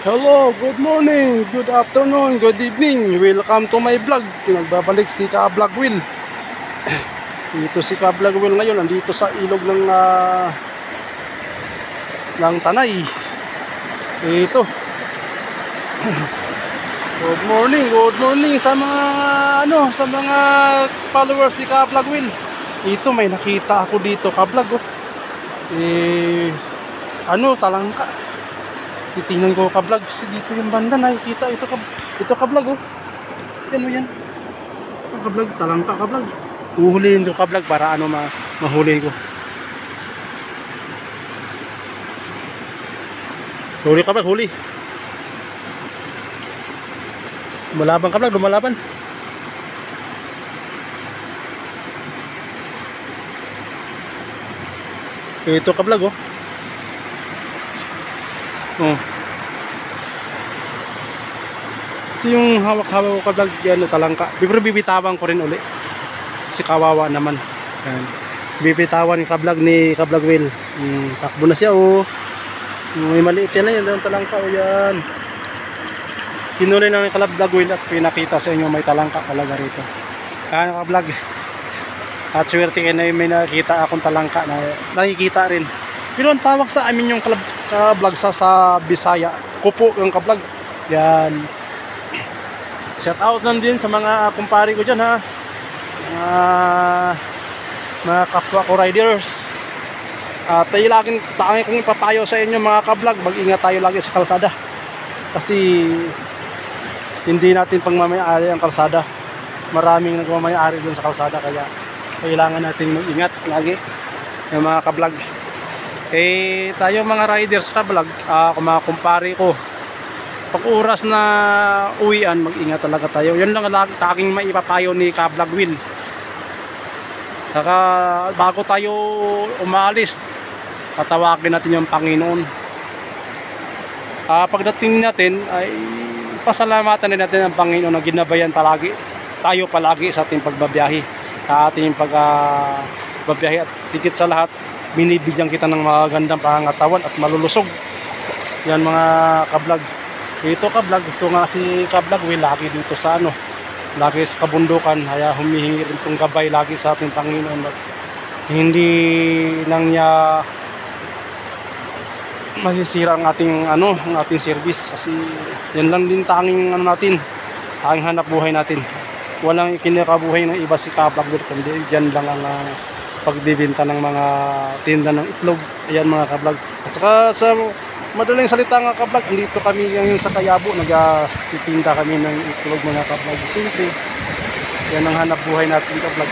Hello, good morning, good afternoon, good evening. Welcome to my vlog. Nagbabalik si Ka-Vlog Will. Dito si Ka-Vlog Will ngayon, nandito sa ilog ng Tanay. Ito. Good morning sa mga followers si Ka-Vlog Will. Ito, may nakita ako dito, Ka-Vlog. Talangka. Titingnan ko, Ka-Vlog, dito yung banda nakikita. Ito Ka-Vlog, oh. Yan. Ka-Vlog, talangka, Ka-Vlog. Uhulihin ko, Ka-Vlog, para mahuli ko. Huli, Ka-Vlog, huli. Lumalaban, Ka-Vlog, lumalaban. Ito, Ka-Vlog, oh. Ito yung hawak-hawak ko, Ka-Vlog, yan, talangka. Bibitawan ko rin uli kasi kawawa naman. Yan. Bibitawan Ka-Vlog ni Ka-Vlog Will. Takbo na siya, oh. May maliit yan yung talangka, oh, yan. Kinuloy na ni Ka-Vlog Will at pinakita sa inyo may talangka talaga rito. Kaya Ka-Vlog, at swerte kayo na may nakikita akong talangka na nakikita rin. Pero ang tawag sa amin yung Ka-Vlog sa Bisaya, kupo yung Ka-Vlog. Yan. Shout out lang din sa mga kumpare ko dyan, ha. Mga kapwa ko riders. Tayo laging kong ipapayo sa inyo, mga Ka-Vlog, mag-ingat tayo lagi sa kalsada. Kasi hindi natin pangmamayari ang kalsada. Maraming nagmamayari dun sa kalsada, kaya kailangan natin mag-ingat lagi ng mga Ka-Vlog. Tayo mga riders, Ka-Vlog, mga kumpare ko, pag oras na uwian, mag-ingat talaga tayo. Yan lang ang aking maipapayo ni Ka-Vlog Will. Saka bago tayo umalis, tatawagin natin yung Panginoon. Pagdating natin ay pasalamatan din natin ang Panginoon na ginabayan tayo palagi sa ating pagbabiyahe, sa ating pagbabiyahe, at higit sa lahat, binibigyan kita ng magandang pangangatawan at malulusog. Yan mga Ka-Vlog. Ito Ka-Vlog, ito nga si Ka-Vlog Will, lagi dito sa lagi sa kabundukan, kaya humihingi rin itong gabay lagi sa ating Panginoon. Hindi nang niya masisira ang ating service, kasi yan lang din tanging tanging hanap buhay natin. Walang ikinakabuhay ng iba si Ka-Vlog Will, kundi yan lang ang pagbibenta ng mga tinda ng itlog. Ayan mga Ka-Vlog. At saka sa madaling salita nga Ka-Vlog, dito kami ngayon sa Kayabo, nagtitinda kami ng itlog mga Ka-Vlog. Simple. Yan ang hanap buhay natin, Ka-Vlog.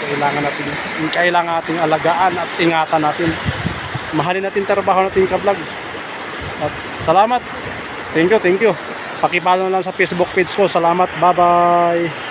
Kailangan natin alagaan at ingatan natin. Mahalin natin trabaho natin, Ka-Vlog. At salamat. Thank you. Pakipalo lang sa Facebook page ko. Salamat. Bye-bye.